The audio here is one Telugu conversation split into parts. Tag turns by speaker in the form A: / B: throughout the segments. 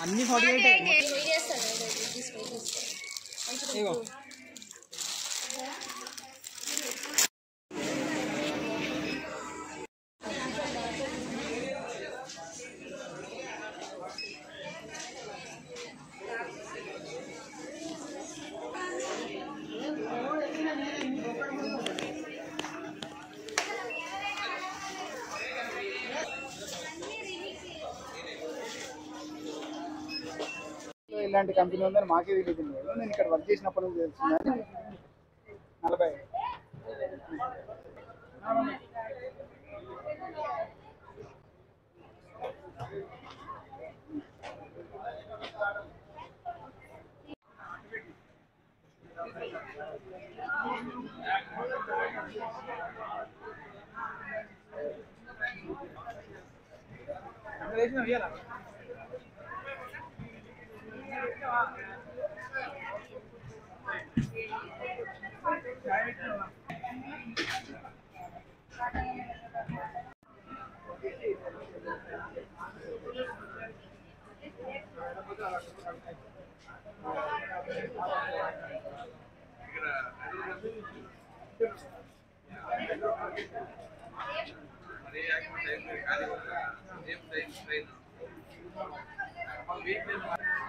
A: అన్ని 48 ఇలాంటి కంపెనీ ఉందని మాకే తెలియదు. నేను ఇక్కడ వర్క్ చేసినప్పటి నుంచి తెలుస్తుంది. 40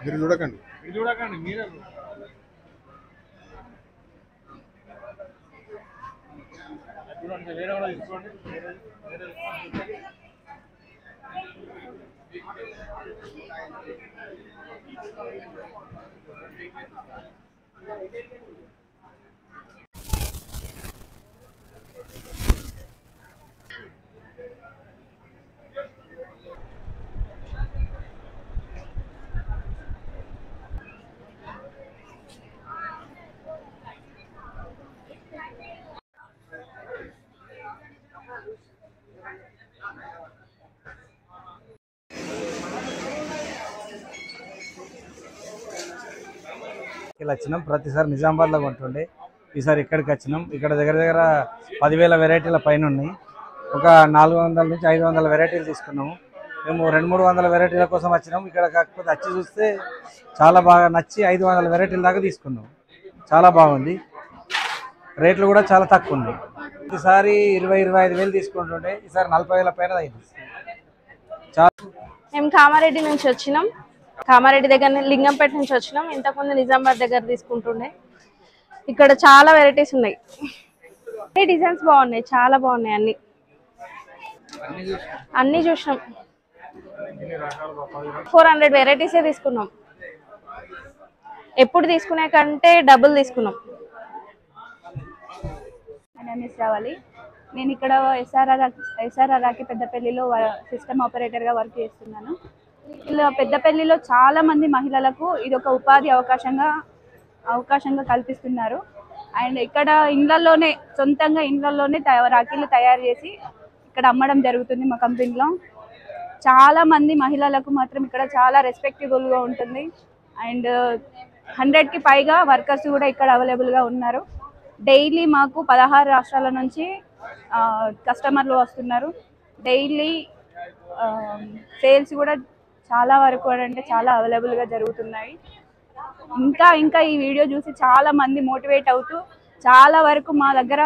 B: మీరు చూడకండి
A: మీరే వేరే కూడా తీసుకోండి.
C: ఇలా వచ్చినాం. ప్రతిసారి నిజామాబాద్లో ఉంటుండే, ఈసారి ఇక్కడికి వచ్చినాం. ఇక్కడ దగ్గర దగ్గర 10,000 వెరైటీల పైన ఉన్నాయి. ఒక 400 నుంచి 500 వెరైటీలు తీసుకున్నాము. మేము 200-300 వెరైటీల కోసం వచ్చినాం. ఇక్కడ కాకపోతే వచ్చి చూస్తే చాలా బాగా నచ్చి 500 వెరైటీల దాకా తీసుకున్నాం. చాలా బాగుంది. రేట్లు కూడా చాలా తక్కువ ఉన్నాయి. ఈసారి 20-25 వేలు తీసుకుంటుండే, ఈసారి 40,000 పైన అయింది.
D: మేము కామారెడ్డి నుంచి వచ్చినాం. కామారెడ్డి దగ్గర లింగంపేట నుంచి వచ్చినాం. ఇంతకుముందు నిజామాబాద్ దగ్గర తీసుకుంటుండే. ఇక్కడ చాలా వెరైటీస్ ఉన్నాయి. డిజైన్స్ బాగున్నాయి, చాలా బాగున్నాయి. అన్ని చూసినాం. 400 వెరైటీసే తీసుకున్నాం. ఎప్పుడు తీసుకునే కంటే డబుల్ తీసుకున్నాం.
E: రావాలి. నేను ఇక్కడ ఎస్ఆర్ఆర్ రాకి పెద్దపల్లిలో సిస్టమ్ ఆపరేటర్గా వర్క్ చేస్తున్నాను. ఇలా పెద్దపల్లిలో చాలా మంది మహిళలకు ఇది ఒక ఉపాధి అవకాశంగా కల్పిస్తున్నారు. అండ్ ఇక్కడ ఇళ్లలోనే సొంతంగా రాఖీలు తయారు చేసి ఇక్కడ అమ్మడం జరుగుతుంది. మా కంపెనీలో చాలా మంది మహిళలకు మాత్రం ఇక్కడ చాలా రెస్పెక్టబుల్గా ఉంటుంది. అండ్ 100కి పైగా వర్కర్స్ కూడా ఇక్కడ అవైలబుల్గా ఉన్నారు. డైలీ మాకు 16 రాష్ట్రాల నుంచి కస్టమర్లు వస్తున్నారు. డైలీ సేల్స్ కూడా చాలా వరకు అంటే చాలా అవైలబుల్గా జరుగుతున్నాయి. ఇంకా ఈ వీడియో చూసి చాలా మంది మోటివేట్ అవుతూ చాలా వరకు మా దగ్గర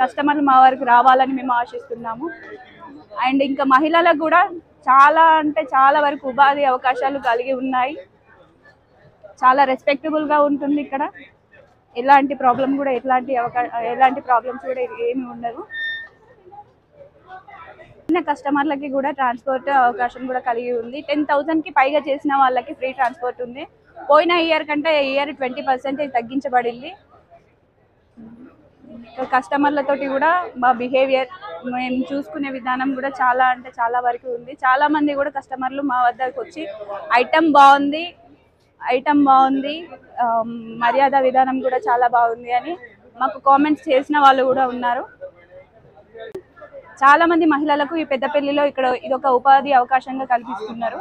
E: కస్టమర్లు మా వరకు రావాలని మేము ఆశిస్తున్నాము. అండ్ ఇంకా మహిళలకు కూడా చాలా అంటే చాలా వరకు ఉపాధి అవకాశాలు కలిగి ఉన్నాయి. చాలా రెస్పెక్టబుల్గా ఉంటుంది. ఇక్కడ ఎలాంటి ప్రాబ్లమ్స్ కూడా ఏమి ఉండవు. చిన్న కస్టమర్లకి కూడా ట్రాన్స్పోర్ట్ అవకాశం కూడా కలిగి ఉంది. 10,000కి పైగా చేసిన వాళ్ళకి ఫ్రీ ట్రాన్స్పోర్ట్ ఉంది. పోయిన ఇయర్ కంటే ఈ ఇయర్ 20% తగ్గించబడింది. కస్టమర్లతోటి కూడా మా బిహేవియర్ మేము చూసుకునే విధానం కూడా చాలా అంటే చాలా వరకు ఉంది. చాలా మంది కూడా కస్టమర్లు మా వద్దకు వచ్చి ఐటమ్ బాగుంది, మర్యాద విధానం కూడా చాలా బాగుంది అని మాకు కామెంట్స్ చేసిన వాళ్ళు కూడా ఉన్నారు. చాలా మంది మహిళలకు ఈ పెద్దపల్లిలో ఇక్కడ ఇదొక ఉపాధి అవకాశంగా కల్పిస్తున్నారు.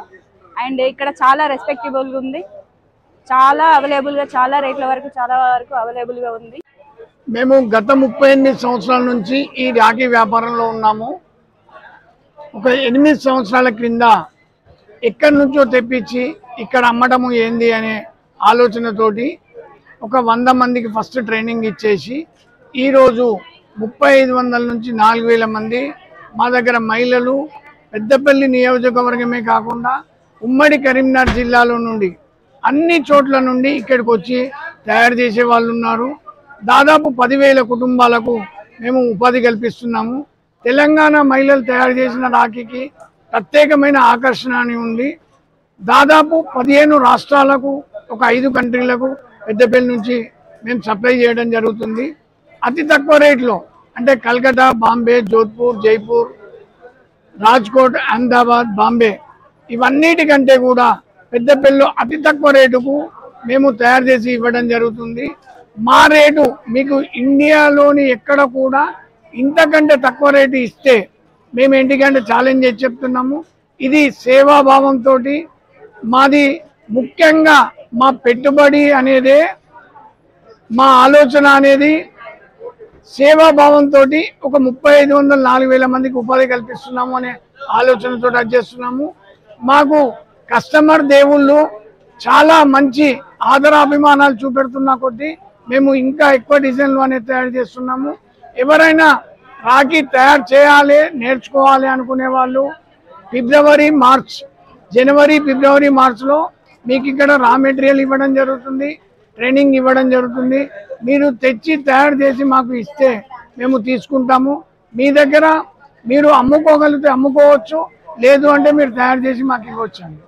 E: అండ్ ఇక్కడ చాలా రెస్పెక్టబుల్గా ఉంది, చాలా అవైలబుల్గా, చాలా రేట్ల వరకు చాలా వరకు అవైలబుల్గా ఉంది.
B: మేము గత 38 సంవత్సరాల నుంచి ఈ రాఖీ వ్యాపారంలో ఉన్నాము. ఒక 8 సంవత్సరాల క్రింద ఎక్కడి నుంచో తెప్పించి ఇక్కడ అమ్మటము ఏంది అనే ఆలోచనతోటి ఒక 100 మందికి ఫస్ట్ ట్రైనింగ్ ఇచ్చేసి ఈరోజు 3500 నుంచి 4000 మంది మా దగ్గర మహిళలు పెద్దపల్లి నియోజకవర్గమే కాకుండా ఉమ్మడి కరీంనగర్ జిల్లాలో నుండి అన్ని చోట్ల నుండి ఇక్కడికి వచ్చి తయారు చేసే వాళ్ళు ఉన్నారు. దాదాపు 10,000 కుటుంబాలకు మేము ఉపాధి కల్పిస్తున్నాము. తెలంగాణ మహిళలు తయారు చేసిన రాఖీకి ప్రత్యేకమైన ఆకర్షణ అని ఉంది. దాదాపు 15 రాష్ట్రాలకు, ఒక 5 కంట్రీలకు పెద్దపల్లి నుంచి మేము సప్లై చేయడం జరుగుతుంది. అతి తక్కువ రేట్లో అంటే కలకత్తా, బాంబే, జోధ్పూర్, జైపూర్, రాజ్కోట్, అహ్మదాబాద్, బాంబే ఇవన్నిటికంటే కూడా పెద్దపల్లిలో అతి తక్కువ రేటుకు మేము తయారు చేసి ఇవ్వడం జరుగుతుంది. మా రేటు మీకు ఇండియాలోని ఎక్కడ కూడా ఇంతకంటే తక్కువ రేటు ఇస్తే మేము ఎందుకంటే ఛాలెంజ్ చేసి చెప్తున్నాము. ఇది సేవాభావంతో మాది, ముఖ్యంగా మా పెట్టుబడి అనేదే, మా ఆలోచన అనేది సేవాభావంతో ఒక 3500-4000 మందికి ఉపాధి కల్పిస్తున్నాము అనే ఆలోచనతో అది చేస్తున్నాము. మాకు కస్టమర్ దేవుళ్ళు చాలా మంచి ఆదరాభిమానాలు చూపెడుతున్న కొద్దీ మేము ఇంకా ఎక్కువ డిజైన్లు అనేది తయారు చేస్తున్నాము. ఎవరైనా రాఖీ తయారు చేయాలి, నేర్చుకోవాలి అనుకునే వాళ్ళు జనవరి ఫిబ్రవరి మార్చ్లో మీకు ఇక్కడ రా మెటీరియల్ ఇవ్వడం జరుగుతుంది, ట్రైనింగ్ ఇవ్వడం జరుగుతుంది. మీరు తెచ్చి తయారు చేసి మాకు ఇస్తే మేము తీసుకుంటాము. మీ దగ్గర మీరు అమ్ముకోగలిగితే అమ్ముకోవచ్చు, లేదు అంటే మీరు తయారు చేసి మాకు ఇవ్వచ్చు అండి.